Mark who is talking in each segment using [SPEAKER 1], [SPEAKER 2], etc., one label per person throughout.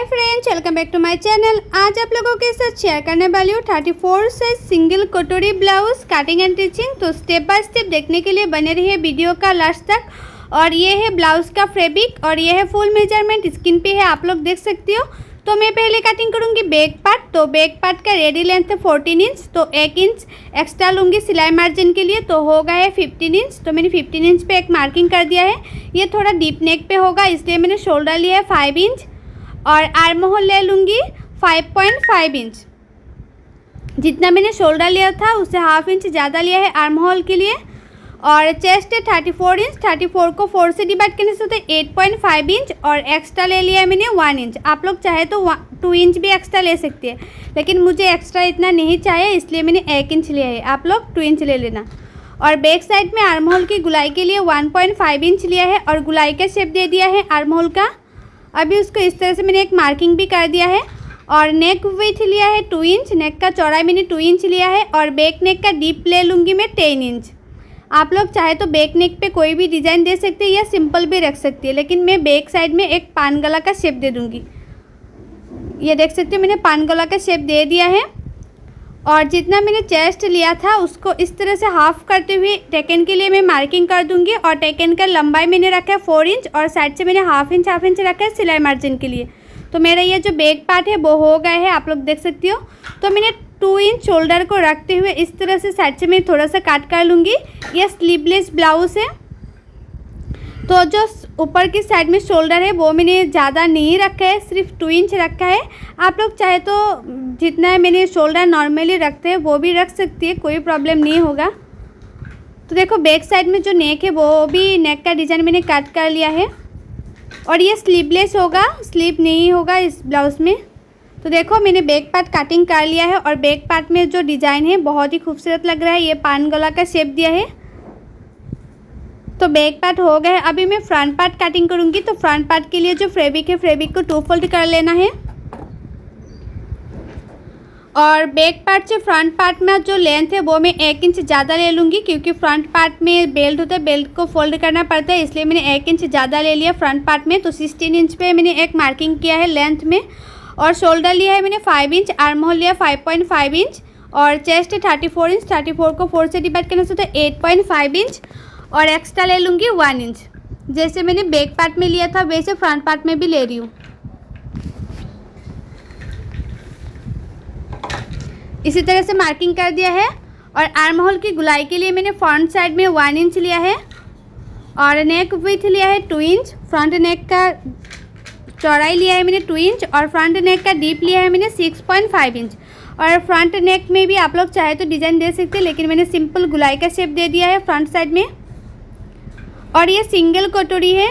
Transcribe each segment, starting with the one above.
[SPEAKER 1] Hi friends, welcome back to my channel. आज आप लोगों के साथ शेयर करने वाली हूँ 34 साइज सिंगल कटोरी ब्लाउज कटिंग एंड स्टिचिंग। तो स्टेप बाय स्टेप देखने के लिए बने रहिए वीडियो का लास्ट तक। और ये है ब्लाउज का फैब्रिक और ये है फुल मेजरमेंट स्क्रीन पे है, आप लोग देख सकते हो। तो मैं पहले कटिंग करूँगी बैक पार्ट। तो बैक पार्ट का रेडी लेंथ है 14 इंच, तो 1 इंच एक्स्ट्रा लूँगी सिलाई मार्जिन के लिए, तो होगा है 15 इंच। तो मैंने 15 इंच पे एक मार्किंग कर दिया है। ये थोड़ा डीप नेक पे होगा, इसलिए मैंने शोल्डर लिया है 5 इंच और आर्म होल ले लूँगी 5.5 इंच। जितना मैंने शोल्डर लिया था उससे हाफ इंच ज़्यादा लिया है आर्म होल के लिए। और चेस्ट है 34 इंच, 34 को 4 से डिवाइड करने से होता है 8.5 इंच और एक्स्ट्रा ले लिया है मैंने 1 इंच। आप लोग चाहे तो 2 इंच भी एक्स्ट्रा ले सकते हैं, लेकिन मुझे एक्स्ट्रा इतना नहीं चाहिए इसलिए मैंने 1 इंच लिया है, आप लोग 2 इंच ले लेना। और बैक साइड में आर्म होल की गुलाई के लिए 1.5 इंच लिया है और गुलाई का शेप दे दिया है आर्म होल का। अभी उसको इस तरह से मैंने एक मार्किंग भी कर दिया है। और नेक विड्थ लिया है 2 इंच, नेक का चौड़ाई मैंने 2 इंच लिया है। और बैक नेक का डीप ले लूँगी मैं 10 इंच। आप लोग चाहे तो बैक नेक पे कोई भी डिज़ाइन दे सकते हैं या सिंपल भी रख सकती है, लेकिन मैं बैक साइड में एक पान गला का शेप दे दूँगी। ये देख सकते हो मैंने पान गला का शेप दे दिया है। और जितना मैंने चेस्ट लिया था उसको इस तरह से हाफ करते हुए टेकन के लिए मैं मार्किंग कर दूंगी। और टेकन का लंबाई मैंने रखा है 4 इंच और साइड से मैंने हाफ इंच रखा है सिलाई मार्जिन के लिए। तो मेरा ये जो बैक पार्ट है वो हो गया है, आप लोग देख सकते हो। तो मैंने 2 इंच शोल्डर को रखते हुए इस तरह से साइड से मैं थोड़ा सा काट कर लूँगी। ये स्लीवलेस ब्लाउज है, तो जो ऊपर की साइड में शोल्डर है वो मैंने ज़्यादा नहीं रखा है, सिर्फ 2 इंच रखा है। आप लोग चाहे तो जितना मैंने शोल्डर नॉर्मली रखते हैं वो भी रख सकती है, कोई प्रॉब्लम नहीं होगा। तो देखो बैक साइड में जो नेक है वो भी नेक का डिज़ाइन मैंने कट कर लिया है। और ये स्लीवलेस होगा, स्लीव नहीं होगा इस ब्लाउज में। तो देखो मैंने बैक पार्ट कटिंग कर लिया है और बैक पार्ट में जो डिज़ाइन है बहुत ही खूबसूरत लग रहा है। ये पान गला का शेप दिया है। तो बैक पार्ट हो गया है। अभी मैं फ्रंट पार्ट कटिंग करूँगी। तो फ्रंट पार्ट के लिए जो फैब्रिक है फैब्रिक को 2 फोल्ड कर लेना है। और बैक पार्ट से फ्रंट पार्ट में जो लेंथ है वो मैं 1 इंच ज़्यादा ले लूँगी, क्योंकि फ्रंट पार्ट में बेल्ट होता है, बेल्ट को फोल्ड करना पड़ता है, इसलिए मैंने 1 इंच ज़्यादा ले लिया फ्रंट पार्ट में। तो 16 इंच पे मैंने एक मार्किंग किया है लेंथ में। और शोल्डर लिया है मैंने 5 इंच, आर्म होल लिया 5.5 इंच और चेस्ट 34 इंच, 34 को 4 से डिवाइड करने से होता है 8.5 इंच और एक्स्ट्रा ले लूँगी 1 इंच। जैसे मैंने बैक पार्ट में लिया था वैसे फ्रंट पार्ट में भी ले रही हूँ। इसी तरह से मार्किंग कर दिया है। और आर्म होल की गुलाई के लिए मैंने फ्रंट साइड में 1 इंच लिया है और नेक विड्थ लिया है 2 इंच। फ्रंट नेक का चौड़ाई लिया है मैंने 2 इंच और फ्रंट नेक का डीप लिया है मैंने 6.5 इंच। और फ्रंट नेक में भी आप लोग चाहे तो डिज़ाइन दे सकते हैं, लेकिन मैंने सिंपल गुलाई का शेप दे दिया है फ्रंट साइड में। और ये सिंगल कटोरी है।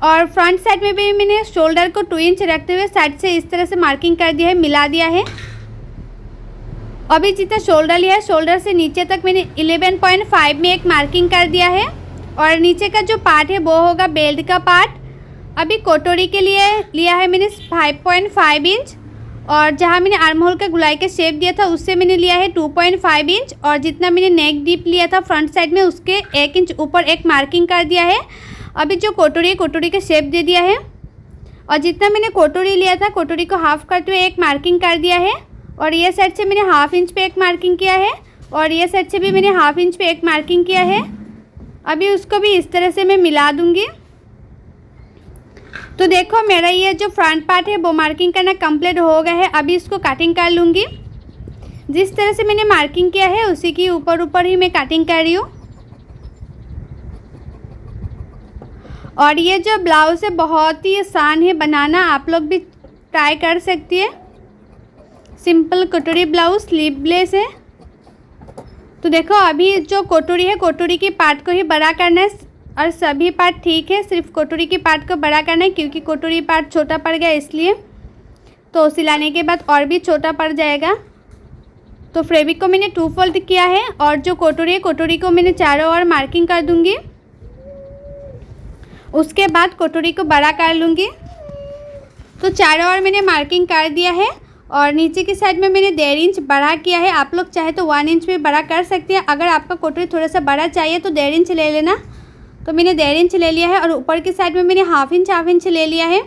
[SPEAKER 1] और फ्रंट साइड में भी मैंने शोल्डर को 2 इंच रखते हुए साइड से इस तरह से मार्किंग कर दिया है, मिला दिया है। अभी जितना शोल्डर लिया है शोल्डर से नीचे तक मैंने 11.5 में एक मार्किंग कर दिया है। और नीचे का जो पार्ट है वो होगा बेल्ट का पार्ट। अभी कटोरी के लिए लिया है मैंने 5.5 इंच और जहाँ मैंने आर्म होल का गुलाई का शेप दिया था उससे मैंने लिया है 2.5 इंच। और जितना मैंने नेक डीप लिया था फ्रंट साइड में उसके 1 इंच ऊपर एक मार्किंग कर दिया है। अभी जो कटोरी है कटोरी का शेप दे दिया है। और जितना मैंने कटोरी लिया था कटोरी को हाफ करते हुए एक मार्किंग कर दिया है। और ये साइड से मैंने हाफ इंच पे एक मार्किंग किया है और ये साइड से भी मैंने हाफ इंच पे एक मार्किंग किया है। अभी उसको भी इस तरह से मैं मिला दूँगी। तो देखो मेरा ये जो फ्रंट पार्ट है वो मार्किंग करना कंप्लीट हो गया है। अभी इसको कटिंग कर लूँगी। जिस तरह से मैंने मार्किंग किया है उसी की ऊपर ही मैं कटिंग कर रही हूँ। और ये जो ब्लाउज है बहुत ही आसान है बनाना, आप लोग भी ट्राई कर सकती है। सिंपल कटोरी ब्लाउज स्लीवलेस है। तो देखो अभी जो कटोरी है कटोरी की पार्ट को ही बड़ा करना है और सभी पार्ट ठीक है, सिर्फ कटोरी की पार्ट को बड़ा करना है, क्योंकि कटोरी पार्ट छोटा पड़ गया इसलिए। तो सिलाने के बाद और भी छोटा पड़ जाएगा। तो फैब्रिक को मैंने 2 फोल्ड किया है और जो कटोरी है कटोरी को मैंने चारों ओर मार्किंग कर दूंगी। उसके बाद कटोरी को बड़ा कर लूँगी। तो चारों ओर मैंने मार्किंग कर दिया है और नीचे की साइड में मैंने 1.5 इंच बड़ा किया है। आप लोग चाहे तो 1 इंच भी बड़ा कर सकते हैं। अगर आपका कटोरी थोड़ा सा बड़ा चाहिए तो 1.5 इंच ले लेना। तो मैंने 1.5 इंच ले लिया है और ऊपर की साइड में मैंने हाफ इंच ले लिया है।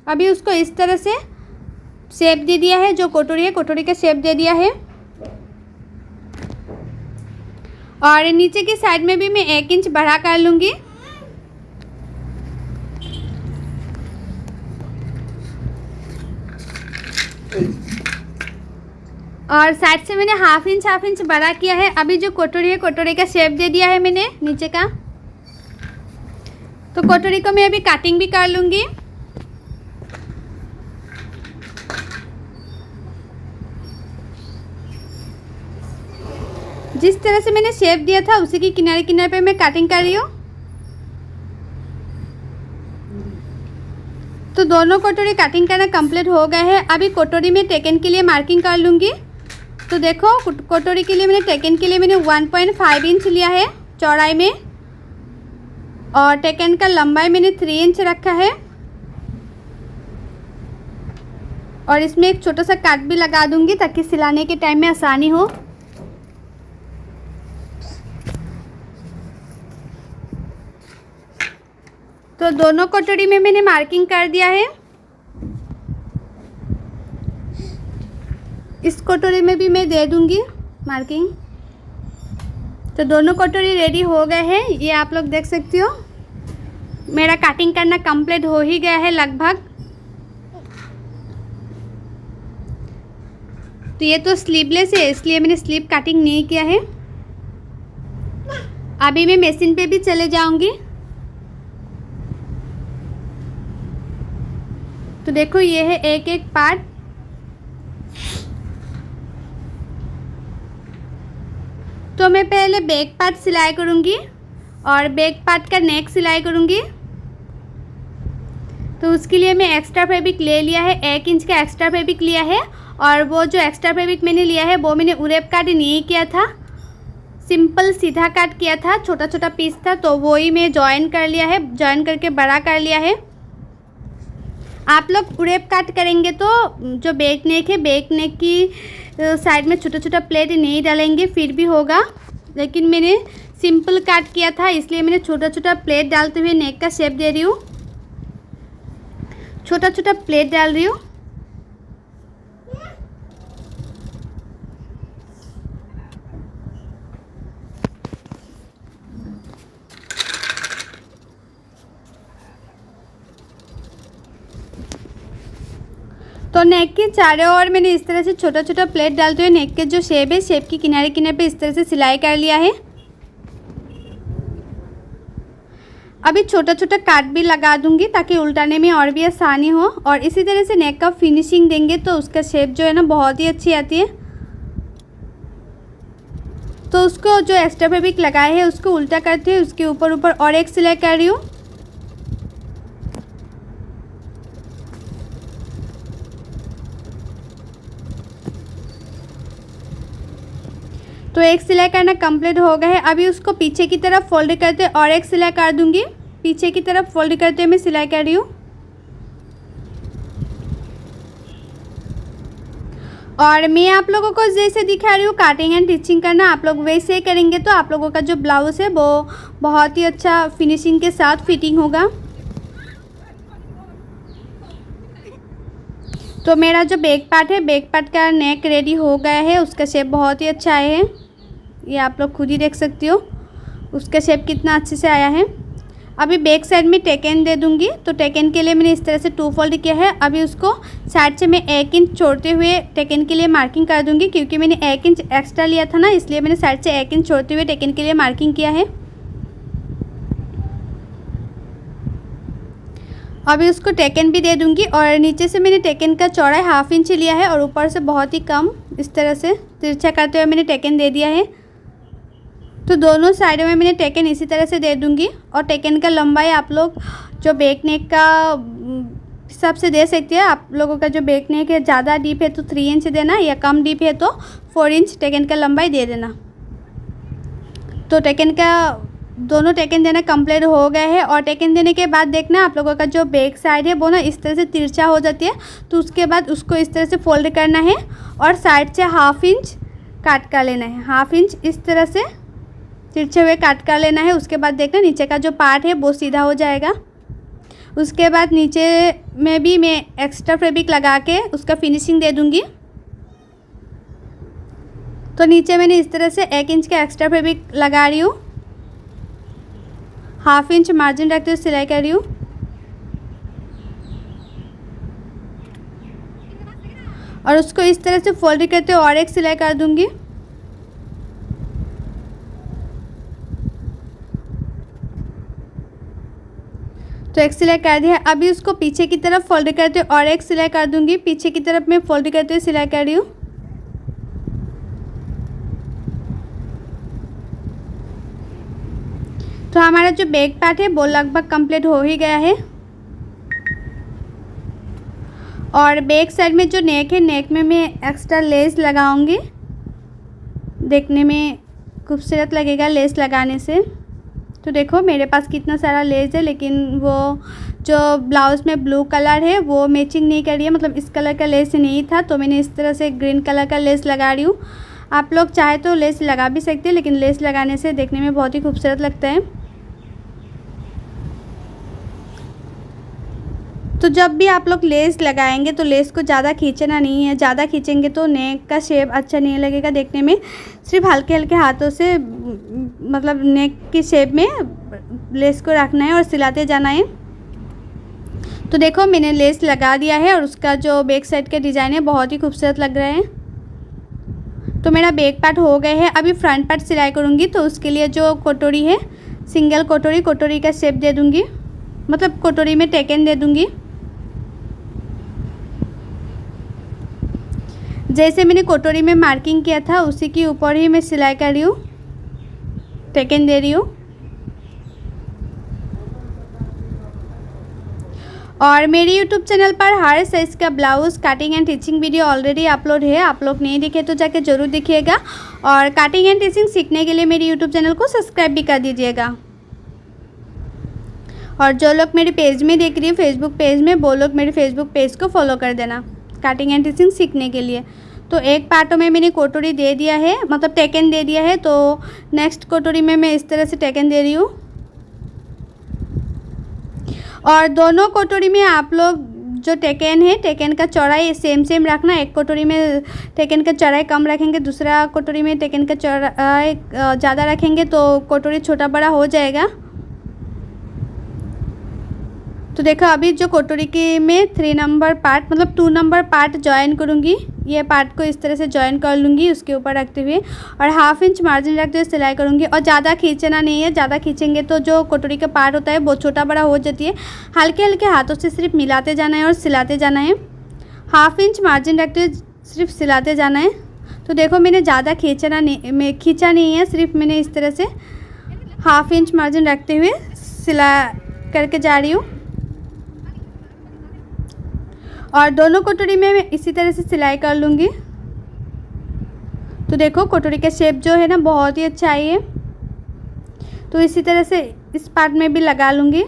[SPEAKER 1] अभी उसको इस तरह से शेप दे दिया है, जो कटोरी है कटोरी का शेप दे दिया है। और नीचे की साइड में भी मैं 1 इंच बढ़ा कर लूँगी। और साइड से मैंने हाफ इंच बड़ा किया है। अभी जो कटोरी है कटोरी का शेप दे दिया है मैंने नीचे का, तो कटोरी को मैं अभी कटिंग भी कर लूँगी। जिस तरह से मैंने शेप दिया था उसी की किनारे किनारे पे मैं कटिंग कर रही हूँ। तो दोनों कटोरी कटिंग करना कंप्लीट हो गए हैं। अभी कटोरी में टेकन के लिए मार्किंग कर लूँगी। तो देखो कटोरी के लिए मैंने टेकन के लिए मैंने 1.5 इंच लिया है चौड़ाई में, और टेकन का लंबाई मैंने 3 इंच रखा है। और इसमें एक छोटा सा काट भी लगा दूंगी ताकि सिलाने के टाइम में आसानी हो। तो दोनों कटोरी में मैंने मार्किंग कर दिया है। इस कटोरी में भी मैं दे दूंगी मार्किंग। तो दोनों कटोरी रेडी हो गए हैं, ये आप लोग देख सकते हो। मेरा कटिंग करना कंप्लीट हो ही गया है लगभग। तो ये तो स्लीवलेस है इसलिए मैंने स्लीव कटिंग नहीं किया है। अभी मैं मशीन पे भी चले जाऊंगी। तो देखो ये है एक एक पार्ट। तो मैं पहले बैक पार्ट सिलाई करूंगी और बैक पार्ट का नेक सिलाई करूंगी। तो उसके लिए मैं एक्स्ट्रा फैब्रिक ले लिया है, 1 इंच का एक्स्ट्रा फैब्रिक लिया है। और वो जो एक्स्ट्रा फैब्रिक मैंने लिया है वो मैंने उरेप काट नहीं किया था, सिंपल सीधा काट किया था, छोटा छोटा पीस था। तो वो ही मैं जॉइन कर लिया है, जॉइन करके बड़ा कर लिया है। आप लोग उरेप काट करेंगे तो जो बैक नेक है बैक नेक की साइड में छोटा छोटा प्लेट नहीं डालेंगे फिर भी होगा, लेकिन मैंने सिंपल काट किया था इसलिए मैंने छोटा छोटा प्लेट डालते हुए नेक का शेप दे रही हूँ। छोटा छोटा प्लेट डाल रही हूँ। तो नेक के चारों ओर मैंने इस तरह से छोटा छोटा प्लेट डालते हुए नेक के जो शेप है शेप की किनारे किनारे पे इस तरह से सिलाई कर लिया है। अभी छोटा छोटा काट भी लगा दूंगी ताकि उल्टाने में और भी आसानी हो। और इसी तरह से नेक का फिनिशिंग देंगे तो उसका शेप जो है ना बहुत ही अच्छी आती है। तो उसको जो एक्स्ट्रा फैब्रिक लगाए है उसको उल्टा करते हुए उसके ऊपर ऊपर और एक सिलाई कर रही हूँ। तो एक सिलाई करना कंप्लीट हो गया है। अभी उसको पीछे की तरफ फोल्ड करते और एक सिलाई कर दूंगी। पीछे की तरफ फोल्ड करते मैं सिलाई कर रही हूँ। और मैं आप लोगों को जैसे दिखा रही हूँ काटिंग एंड टिचिंग करना, आप लोग वैसे ही करेंगे तो आप लोगों का जो ब्लाउज़ है वो बहुत ही अच्छा फिनिशिंग के साथ फिटिंग होगा। तो मेरा जो बैक पार्ट है बैक पार्ट का नेक रेडी हो गया है, उसका शेप बहुत ही अच्छा आया है। ये आप लोग खुद ही देख सकते हो उसका शेप कितना अच्छे से आया है। अभी बैक साइड में टेकन दे दूंगी। तो टेकन के लिए मैंने इस तरह से 2 फोल्ड किया है। अभी उसको साइड से मैं 1 इंच छोड़ते हुए टेकन के लिए मार्किंग कर दूंगी, क्योंकि मैंने 1 इंच एक्स्ट्रा लिया था ना, इसलिए मैंने साइड से 1 इंच छोड़ते हुए टेकन के लिए मार्किंग किया है। अभी उसको टेकन भी दे दूंगी। और नीचे से मैंने टेकन का चौड़ाई 1/2 इंच लिया है और ऊपर से बहुत ही कम इस तरह से तिरछा करते हुए मैंने टेकन दे दिया है। तो दोनों साइडों में मैंने टेकन इसी तरह से दे दूंगी। और टेकन का लंबाई आप लोग जो बैक नेक का हिसाब से दे सकते हैं। आप लोगों का जो बैक नेक है ज़्यादा डीप है तो 3 इंच देना, या कम डीप है तो 4 इंच टेकन का लंबाई दे देना। तो टेकन का दोनों टेकन देना कंप्लीट हो गए हैं। और टेकन देने के बाद देखना आप लोगों का जो बैक साइड है वो ना इस तरह से तिरछा हो जाती है। तो उसके बाद उसको इस तरह से फोल्ड करना है और साइड से 1/2 इंच काट कर लेना है। 1/2 इंच इस तरह से तिरछे हुए काट कर लेना है। उसके बाद देखना नीचे का जो पार्ट है वो सीधा हो जाएगा। उसके बाद नीचे में भी मैं एक्स्ट्रा फैब्रिक लगा के उसका फिनिशिंग दे दूँगी। तो नीचे मैंने इस तरह से 1 इंच का एक्स्ट्रा फैब्रिक लगा रही हूँ, 1/2 इंच मार्जिन रखते हुए सिलाई कर रही हूँ। और उसको इस तरह से फोल्ड करते हुए और एक सिलाई कर दूँगी। तो एक सिलाई कर दिया। अभी उसको पीछे की तरफ फोल्ड करते हुए और एक सिलाई कर दूँगी। पीछे की तरफ मैं फोल्ड करते हुए सिलाई कर रही हूँ। तो हमारा जो बैक पार्ट है वो लगभग कंप्लीट हो ही गया है। और बैक साइड में जो नेक है, नेक में मैं एक्स्ट्रा लेस लगाऊंगी, देखने में खूबसूरत लगेगा लेस लगाने से। तो देखो मेरे पास कितना सारा लेस है, लेकिन वो जो ब्लाउज़ में ब्लू कलर है वो मैचिंग नहीं कर रही है, मतलब इस कलर का लेस नहीं था, तो मैंने इस तरह से ग्रीन कलर का लेस लगा रही हूँ। आप लोग चाहे तो लेस लगा भी सकते हैं, लेकिन लेस लगाने से देखने में बहुत ही खूबसूरत लगता है। तो जब भी आप लोग लेस लगाएंगे तो लेस को ज़्यादा खींचना नहीं है, ज़्यादा खींचेंगे तो नेक का शेप अच्छा नहीं लगेगा देखने में। सिर्फ हल्के हल्के हाथों से मतलब नेक की शेप में लेस को रखना है और सिलाते जाना है। तो देखो मैंने लेस लगा दिया है और उसका जो बैक साइड का डिज़ाइन है बहुत ही खूबसूरत लग रहा है। तो मेरा बैक पार्ट हो गया है। अभी फ्रंट पार्ट सिलाई करूँगी, तो उसके लिए जो कटोरी है, सिंगल कटोरी का शेप दे दूँगी, मतलब कटोरी में टेकन दे दूँगी। जैसे मैंने कटोरी में मार्किंग किया था उसी के ऊपर ही मैं सिलाई कर रही हूँ, टेकन दे रही हूँ। और मेरे YouTube चैनल पर हर साइज़ का blouse cutting and teaching video already upload है, आप लोग नहीं देखे तो जाके ज़रूर देखिएगा। और कटिंग एंड टिचिंग सीखने के लिए मेरे YouTube चैनल को सब्सक्राइब भी कर दीजिएगा। और जो लोग मेरे पेज में देख रही हैं फेसबुक पेज में, वो लोग मेरे फेसबुक पेज को फॉलो कर देना कटिंग एंड टिचिंग सीखने के लिए। तो एक पार्टों में मैंने कटोरी दे दिया है, मतलब टेकन दे दिया है, तो नेक्स्ट कटोरी में मैं इस तरह से टेकन दे रही हूँ। और दोनों कटोरी में आप लोग जो टेकन है, टेकन का चौड़ाई सेम रखना। एक कटोरी में टेकन का चौड़ाई कम रखेंगे, दूसरा कटोरी में टेकन का चौड़ाई ज़्यादा रखेंगे तो कटोरी छोटा बड़ा हो जाएगा। तो देखो अभी जो कटोरी की मैं 3 नंबर पार्ट मतलब 2 नंबर पार्ट ज्वाइन करूँगी। ये पार्ट को इस तरह से ज्वाइन कर लूँगी उसके ऊपर रखते हुए, और 1/2 इंच मार्जिन रखते हुए सिलाई करूँगी। और ज़्यादा खींचना नहीं है, ज़्यादा खींचेंगे तो जो कटोरी का पार्ट होता है वो छोटा बड़ा हो जाती है। हल्के हल्के हाथों से सिर्फ मिलाते जाना है और सिलाते जाना है। 1/2 इंच मार्जिन रखते हुए सिर्फ सिलाते जाना है। तो देखो मैंने ज़्यादा खींचा नहीं है, सिर्फ मैंने इस तरह से 1/2 इंच मार्जिन रखते हुए सिला करके जा रही हूँ। और दोनों कटोरी में मैं इसी तरह से सिलाई कर लूँगी। तो देखो कटोरी का शेप जो है ना बहुत ही अच्छा आई है। तो इसी तरह से इस पार्ट में भी लगा लूँगी।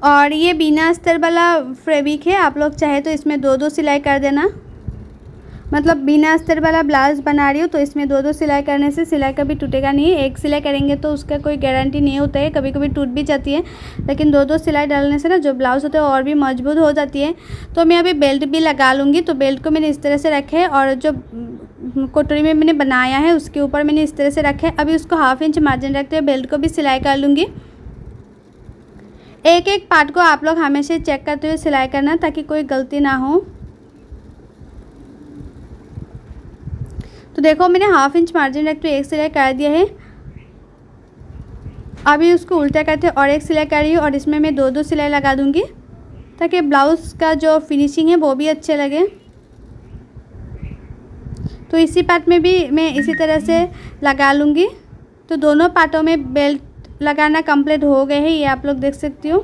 [SPEAKER 1] और ये बिना अस्तर वाला फैब्रिक है, आप लोग चाहे तो इसमें 2-2 सिलाई कर देना। मतलब बिना अस्तर वाला ब्लाउज़ बना रही हूँ तो इसमें 2-2 सिलाई करने से सिलाई कभी टूटेगा नहीं। एक सिलाई करेंगे तो उसका कोई गारंटी नहीं होता है, कभी कभी टूट भी जाती है, लेकिन 2-2 सिलाई डालने से ना जो ब्लाउज़ होता है और भी मजबूत हो जाती है। तो मैं अभी बेल्ट भी लगा लूँगी। तो बेल्ट को मैंने इस तरह से रखा है और जो कटोरी में मैंने बनाया है उसके ऊपर मैंने इस तरह से रखा है। अभी उसको 1/2 इंच मार्जिन रखते हुए बेल्ट को भी सिलाई कर लूँगी। एक एक पार्ट को आप लोग हमेशा चेक करते हुए सिलाई करना ताकि कोई गलती ना हो। तो देखो मैंने 1/2 इंच मार्जिन रखते हुए एक सिलाई कर दिया है। अभी उसको उल्टा करते और एक सिलाई कर रही हूँ और इसमें मैं 2-2 सिलाई लगा दूँगी ताकि ब्लाउज़ का जो फिनिशिंग है वो भी अच्छे लगे। तो इसी पार्ट में भी मैं इसी तरह से लगा लूँगी। तो दोनों पार्टों में बेल्ट लगाना कंप्लीट हो गए हैं, ये आप लोग देख सकती हो।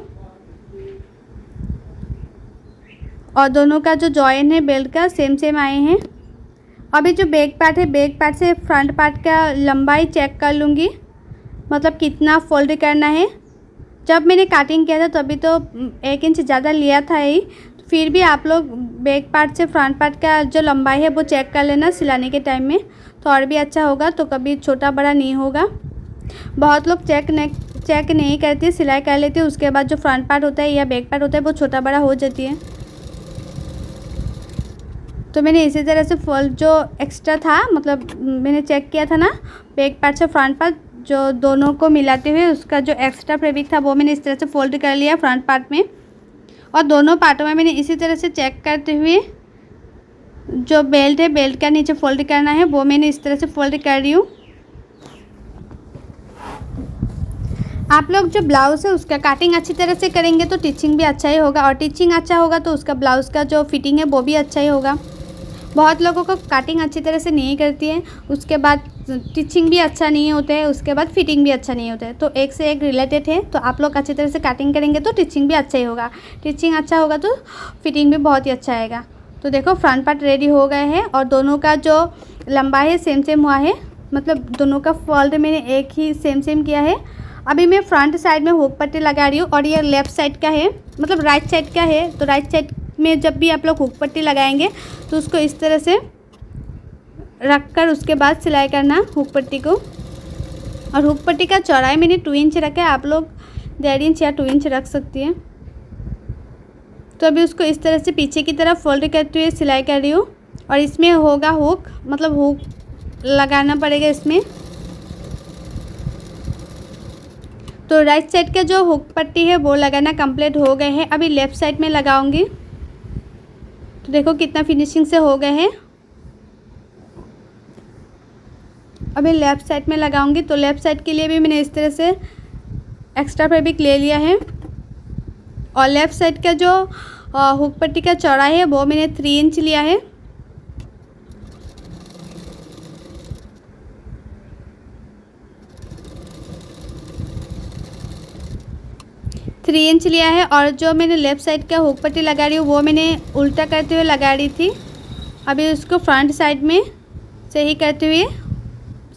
[SPEAKER 1] और दोनों का जो जॉइन है बेल्ट का सेम आए हैं। अभी जो बैक पार्ट है, बैक पार्ट से फ्रंट पार्ट का लंबाई चेक कर लूँगी, मतलब कितना फोल्ड करना है। जब मैंने कटिंग किया था तभी तो 1 इंच ज़्यादा लिया था ही, तो फिर भी आप लोग बैक पार्ट से फ्रंट पार्ट का जो लंबाई है वो चेक कर लेना सिलाने के टाइम में। तो और भी अच्छा होगा, तो कभी छोटा बड़ा नहीं होगा। बहुत लोग चेक नहीं करते, सिलाई कर लेते हैं, उसके बाद जो फ्रंट पार्ट होता है या बैक पार्ट होता है वो छोटा बड़ा हो जाती है। तो मैंने इसी तरह से फोल्ड जो एक्स्ट्रा था, मतलब मैंने चेक किया था ना, बैक पार्ट से फ्रंट पार्ट जो दोनों को मिलाते हुए उसका जो एक्स्ट्रा फैब्रिक था वो मैंने इस तरह से फोल्ड कर लिया फ्रंट पार्ट में। और दोनों पार्टों में मैंने इसी तरह से चेक करते हुए जो बेल्ट है, बेल्ट का नीचे फोल्ड करना है वो मैंने इस तरह से फोल्ड कर रही हूँ। आप लोग जो ब्लाउज़ है उसका कटिंग अच्छी तरह से करेंगे तो टिचिंग भी अच्छा ही होगा, और टिचिंग अच्छा होगा तो उसका ब्लाउज़ का जो फिटिंग है वो भी अच्छा ही होगा। बहुत लोगों को कटिंग अच्छी तरह से नहीं करती है, उसके बाद टिचिंग भी अच्छा नहीं होता है, उसके बाद फिटिंग भी अच्छा नहीं होता है। तो एक से एक रिलेटेड है। तो आप लोग अच्छी तरह से कटिंग करेंगे तो टिचिंग भी अच्छा ही होगा, टिचिंग अच्छा होगा तो फिटिंग भी बहुत ही अच्छा आएगा। तो देखो फ्रंट पार्ट रेडी हो गए हैं और दोनों का जो लंबाई है सेम हुआ है, मतलब दोनों का फोल्ड मैंने एक ही सेम किया है। अभी मैं फ्रंट साइड में हुक पट्टी लगा रही हूँ और ये लेफ़्ट साइड का है, मतलब राइट साइड का है। तो राइट साइड में जब भी आप लोग हुक पट्टी लगाएंगे तो उसको इस तरह से रख कर उसके बाद सिलाई करना हुक पट्टी को। और हुक पट्टी का चौड़ाई मैंने 2 इंच रखा है, आप लोग 1.5 इंच या 2 इंच रख सकती हैं। तो अभी उसको इस तरह से पीछे की तरफ फोल्ड करते हुए सिलाई कर रही हूँ। और इसमें होगा हुक, मतलब हुक लगाना पड़ेगा इसमें। तो राइट साइड का जो हुक पट्टी है वो लगाना कंप्लीट हो गए हैं। अभी लेफ़्ट साइड में लगाऊंगी। तो देखो कितना फिनिशिंग से हो गए हैं। अभी लेफ़्ट साइड में लगाऊंगी। तो लेफ़्ट साइड के लिए भी मैंने इस तरह से एक्स्ट्रा फैब्रिक ले लिया है। और लेफ़्ट साइड का जो हुक पट्टी का चौड़ाई है वो मैंने 3 इंच लिया है। थ्री इंच लिया है। और जो मैंने लेफ़्ट साइड का हुक पट्टी लगा रही हूँ वो मैंने उल्टा करते हुए लगा रही थी। अभी उसको फ्रंट साइड में सही करते हुए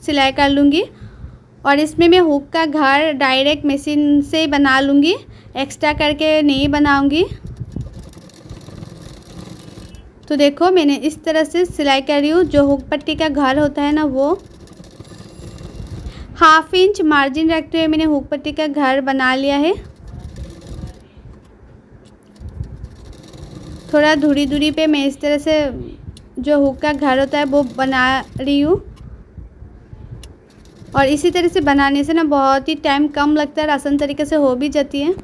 [SPEAKER 1] सिलाई कर लूँगी। और इसमें मैं हुक का घर डायरेक्ट मशीन से बना लूँगी, एक्स्ट्रा करके नहीं बनाऊँगी। तो देखो मैंने इस तरह से सिलाई कर रही हूँ। जो हुक पट्टी का घर होता है ना वो 1/2 इंच मार्जिन रखते हुए मैंने हुक पट्टी का घर बना लिया है। थोड़ा दूरी पे मैं इस तरह से जो हुक का घर होता है वो बना रही हूँ। और इसी तरह से बनाने से ना बहुत ही टाइम कम लगता है और आसान तरीके से हो भी जाती है।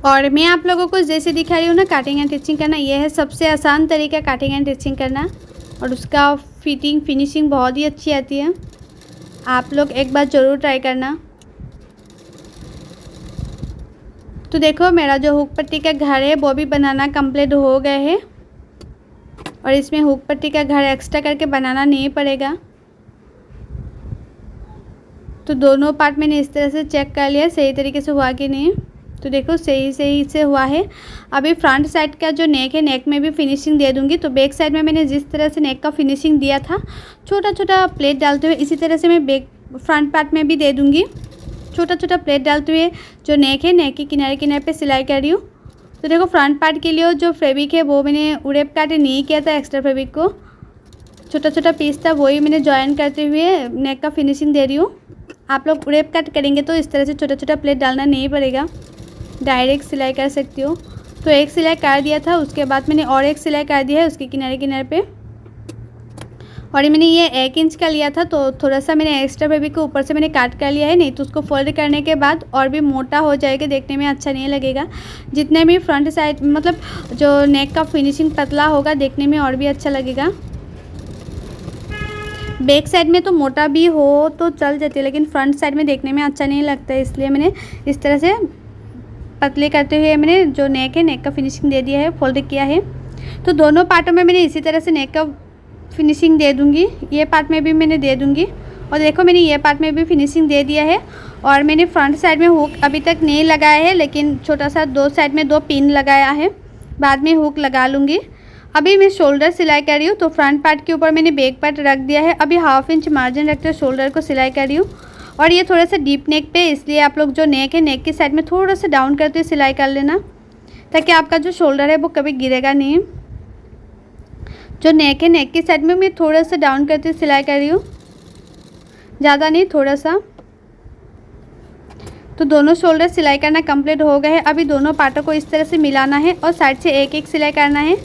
[SPEAKER 1] और मैं आप लोगों को जैसे दिखा रही हूँ ना कटिंग एंड स्टिचिंग करना, यह है सबसे आसान तरीका कटिंग एंड स्टिचिंग करना। और उसका फिटिंग फिनिशिंग बहुत ही अच्छी आती है। आप लोग एक बार ज़रूर ट्राई करना। तो देखो मेरा जो हुक पट्टी का घर है वो भी बनाना कंप्लीट हो गए है। और इसमें हुक पट्टी का घर एक्स्ट्रा करके बनाना नहीं पड़ेगा। तो दोनों पार्ट मैंने इस तरह से चेक कर लिया सही तरीके से हुआ कि नहीं। तो देखो सही से हुआ है। अभी फ्रंट साइड का जो नेक है, नेक में भी फिनिशिंग दे दूंगी। तो बैक साइड में मैंने जिस तरह से नेक का फिनिशिंग दिया था छोटा छोटा प्लेट डालते हुए, इसी तरह से मैं बैक फ्रंट पार्ट में भी दे दूंगी। छोटा छोटा प्लेट डालते हुए जो नेक है, नेक के किनारे पे सिलाई कर रही हूँ। तो देखो फ्रंट पार्ट के लिए जो फैब्रिक है वो मैंने उड़ेप काट नहीं किया था, एक्स्ट्रा फैब्रिक को छोटा छोटा पीस था वही मैंने जॉइन करते हुए नेक का फिनिशिंग दे रही हूँ। आप लोग उड़ेप कट करेंगे तो इस तरह से छोटा छोटा प्लेट डालना नहीं पड़ेगा, डायरेक्ट सिलाई कर सकती हो। तो एक सिलाई कर दिया था, उसके बाद मैंने और एक सिलाई कर दिया है उसके किनारे पे। और मैंने ये 1 इंच का लिया था तो थोड़ा सा मैंने एक्स्ट्रा फैब्रिक को ऊपर से मैंने काट कर लिया है, नहीं तो उसको फोल्ड करने के बाद और भी मोटा हो जाएगा, देखने में अच्छा नहीं लगेगा। जितने भी फ्रंट साइड मतलब जो नेक का फिनिशिंग पतला होगा देखने में और भी अच्छा लगेगा। बैक साइड में तो मोटा भी हो तो चल जाती है, लेकिन फ्रंट साइड में देखने में अच्छा नहीं लगता है, इसलिए मैंने इस तरह से पतले करते हुए मैंने जो नेक है, नेक का फिनिशिंग दे दिया है, फोल्ड किया है। तो दोनों पार्टों में मैंने इसी तरह से नेक का फिनिशिंग दे दूंगी। ये पार्ट में भी मैंने दे दूंगी। और देखो मैंने ये पार्ट में भी फिनिशिंग दे दिया है। और मैंने फ्रंट साइड में हुक अभी तक नहीं लगाया है, लेकिन छोटा सा 2 साइड में 2 पिन लगाया है, बाद में हुक लगा लूँगी। अभी मैं शोल्डर सिलाई कर रही हूँ। तो फ्रंट पार्ट के ऊपर मैंने बैक पार्ट रख दिया है। अभी 1/2 इंच मार्जिन रखते हुए शोल्डर को सिलाई कर रही हूँ। और ये थोड़ा सा डीप नेक पे, इसलिए आप लोग जो नेक है, नेक की साइड में थोड़ा सा डाउन करते हुए सिलाई कर लेना, ताकि आपका जो शोल्डर है वो कभी गिरेगा नहीं। जो नेक है, नेक की साइड में मैं थोड़ा सा डाउन करते सिलाई कर रही हूँ, ज़्यादा नहीं, थोड़ा सा। तो दोनों शोल्डर सिलाई करना कंप्लीट हो गए हैं। अभी दोनों पार्टों को इस तरह से मिलाना है और साइड से एक एक सिलाई करना है।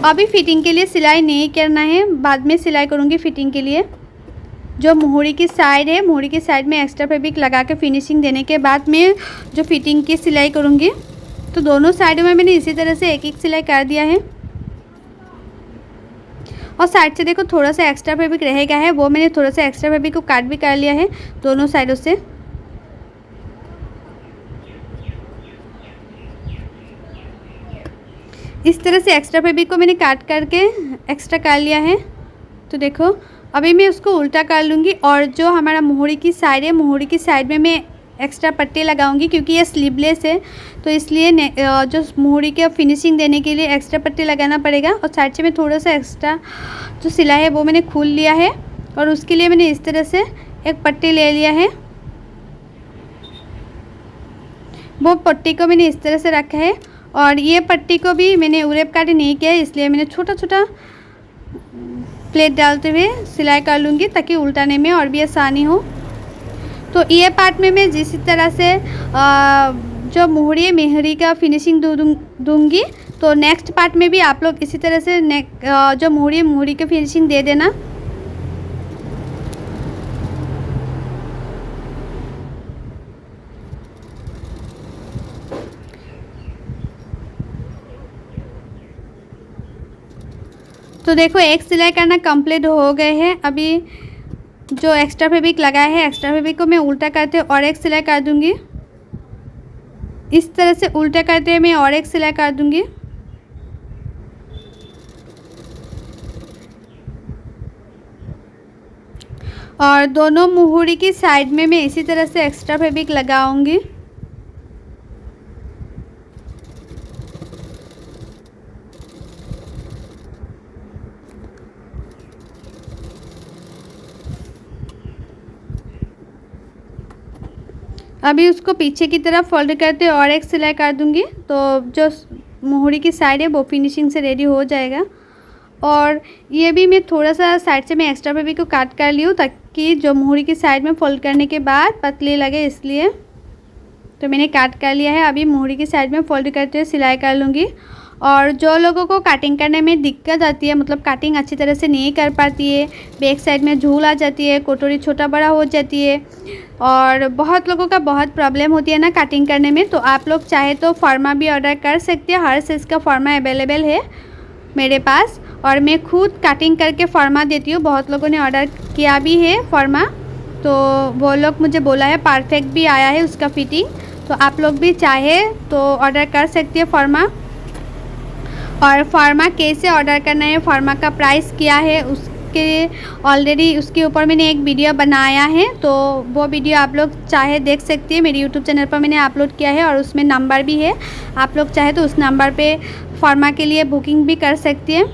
[SPEAKER 1] अभी फिटिंग के लिए सिलाई नहीं करना है, बाद में सिलाई करूँगी फिटिंग के लिए। जो मोहरी की साइड है, मोहरी की साइड में एक्स्ट्रा फैब्रिक लगा के फिनिशिंग देने के बाद मैं जो फिटिंग की सिलाई करूँगी। तो दोनों साइडों में मैंने इसी तरह से एक एक सिलाई कर दिया है। और साइड से देखो थोड़ा सा एक्स्ट्रा फैब्रिक रह गया है, वो मैंने थोड़ा सा एक्स्ट्रा फैब्रिक को काट भी कर लिया है दोनों साइडों से। इस तरह से एक्स्ट्रा फैब्रिक को मैंने काट करके एक्स्ट्रा कर लिया है। तो देखो अभी मैं उसको उल्टा कर लूँगी और जो हमारा मोहरी की साइड है, मोहरी की साइड में मैं एक्स्ट्रा पट्टी लगाऊंगी क्योंकि ये स्लीवलेस है, तो इसलिए जो मोहरी के फिनिशिंग देने के लिए एक्स्ट्रा पट्टी लगाना पड़ेगा। और साइड से मैं थोड़ा सा एक्स्ट्रा जो सिलाई है वो मैंने खोल लिया है और उसके लिए मैंने इस तरह से एक पट्टी ले लिया है। वो पट्टी को मैंने इस तरह से रखा है और ये पट्टी को भी मैंने उरेप काटे नहीं किया है, इसलिए मैंने छोटा छोटा प्लेट डालते हुए सिलाई कर लूँगी ताकि उल्टाने में और भी आसानी हो। तो ये पार्ट में मैं जिस तरह से जो मोहरी मेहरी का फिनिशिंग दूँगी, तो नेक्स्ट पार्ट में भी आप लोग इसी तरह से जो मोहरी की फिनिशिंग दे देना। तो देखो एक सिलाई करना कंप्लीट हो गए हैं। अभी जो एक्स्ट्रा फैब्रिक लगाया है, एक्स्ट्रा फैब्रिक को मैं उल्टा करते और एक सिलाई कर दूंगी। इस तरह से उल्टा करते हुए मैं और एक सिलाई कर दूंगी। और दोनों मोहरी की साइड में मैं इसी तरह से एक्स्ट्रा फैब्रिक लगाऊंगी। अभी उसको पीछे की तरफ फोल्ड करते और एक सिलाई कर दूंगी, तो जो मोहरी की साइड है वो फिनिशिंग से रेडी हो जाएगा। और ये भी मैं थोड़ा सा साइड से मैं एक्स्ट्रा फैब्रिक को काट कर ली हूँ ताकि जो मोहरी की साइड में फोल्ड करने के बाद पतली लगे, इसलिए तो मैंने काट कर लिया है। अभी मोहरी की साइड में फोल्ड करते हुए सिलाई कर लूँगी। और जो लोगों को कटिंग करने में दिक्कत आती है, मतलब कटिंग अच्छी तरह से नहीं कर पाती है, बैक साइड में झूल आ जाती है, कटोरी छोटा बड़ा हो जाती है, और बहुत लोगों का बहुत प्रॉब्लम होती है ना कटिंग करने में, तो आप लोग चाहे तो फॉर्मा भी ऑर्डर कर सकते हैं। हर साइज़ का फॉर्मा अवेलेबल है मेरे पास और मैं खुद कटिंग करके फॉर्मा देती हूँ। बहुत लोगों ने ऑर्डर किया भी है फॉर्मा, तो वो लोग मुझे बोला है परफेक्ट भी आया है उसका फिटिंग। तो आप लोग भी चाहे तो ऑर्डर कर सकते हैं फॉर्मा। और फार्मा कैसे ऑर्डर करना है, फार्मा का प्राइस क्या है, उसके ऑलरेडी उसके ऊपर मैंने एक वीडियो बनाया है, तो वो वीडियो आप लोग चाहे देख सकते हैं। मेरे यूट्यूब चैनल पर मैंने अपलोड किया है और उसमें नंबर भी है, आप लोग चाहे तो उस नंबर पे फार्मा के लिए बुकिंग भी कर सकते हैं।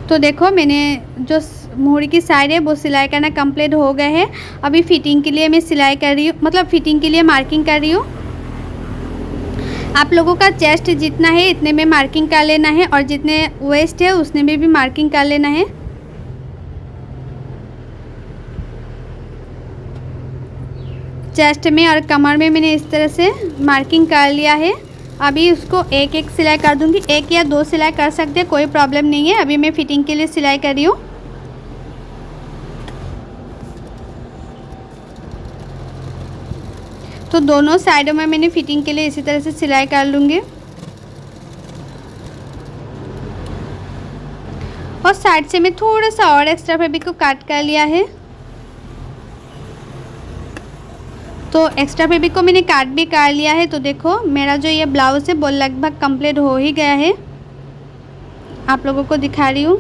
[SPEAKER 1] तो देखो मैंने जो मोहरी की साइड है वो सिलाई करना कंप्लीट हो गए है। अभी फिटिंग के लिए मैं सिलाई कर रही हूँ, मतलब फिटिंग के लिए मार्किंग कर रही हूँ। आप लोगों का चेस्ट जितना है इतने में मार्किंग कर लेना है और जितने वेस्ट है उसने में भी मार्किंग कर लेना है। चेस्ट में और कमर में मैंने इस तरह से मार्किंग कर लिया है। अभी उसको एक एक सिलाई कर दूंगी, एक या दो सिलाई कर सकते हैं, कोई प्रॉब्लम नहीं है। अभी मैं फिटिंग के लिए सिलाई कर रही हूँ। तो दोनों साइडों में मैंने फिटिंग के लिए इसी तरह से सिलाई कर लूँगी। और साइड से मैं थोड़ा सा और एक्स्ट्रा फैब्रिक को काट कर लिया है। तो एक्स्ट्रा फैब्रिक को मैंने काट भी कर लिया है। तो देखो मेरा जो ये ब्लाउज़ है वो लगभग कंप्लीट हो ही गया है, आप लोगों को दिखा रही हूँ।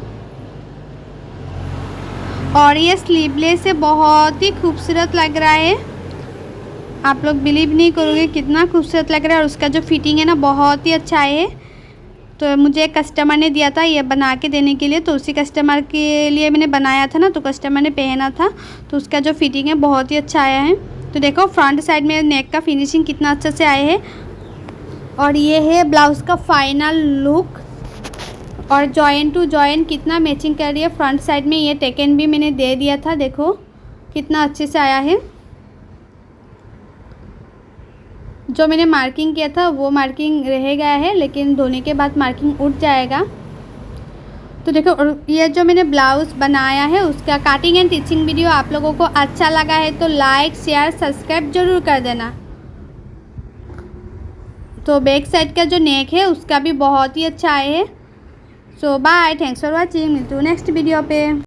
[SPEAKER 1] और ये स्लीवलेस है, बहुत ही खूबसूरत लग रहा है। आप लोग बिलीव नहीं करोगे कितना खूबसूरत लग रहा है। और उसका जो फिटिंग है ना बहुत ही अच्छा है। तो मुझे एक कस्टमर ने दिया था ये बना के देने के लिए, तो उसी कस्टमर के लिए मैंने बनाया था ना, तो कस्टमर ने पहना था, तो उसका जो फिटिंग है बहुत ही अच्छा आया है। तो देखो फ्रंट साइड में नेक का फिनिशिंग कितना अच्छा से आया है। और ये है ब्लाउज़ का फाइनल लुक। और जॉइन टू जॉइन कितना मैचिंग कर रही है। फ्रंट साइड में ये टेकन भी मैंने दे दिया था, देखो कितना अच्छे से आया है। जो मैंने मार्किंग किया था वो मार्किंग रह गया है, लेकिन धोने के बाद मार्किंग उठ जाएगा। तो देखो, और ये जो मैंने ब्लाउज़ बनाया है उसका कटिंग एंड टिचिंग वीडियो आप लोगों को अच्छा लगा है तो लाइक शेयर सब्सक्राइब ज़रूर कर देना। तो बैक साइड का जो नेक है उसका भी बहुत ही अच्छा है। सो बाय, थैंक्स फॉर वॉचिंग, मिलते हैं नेक्स्ट वीडियो पे।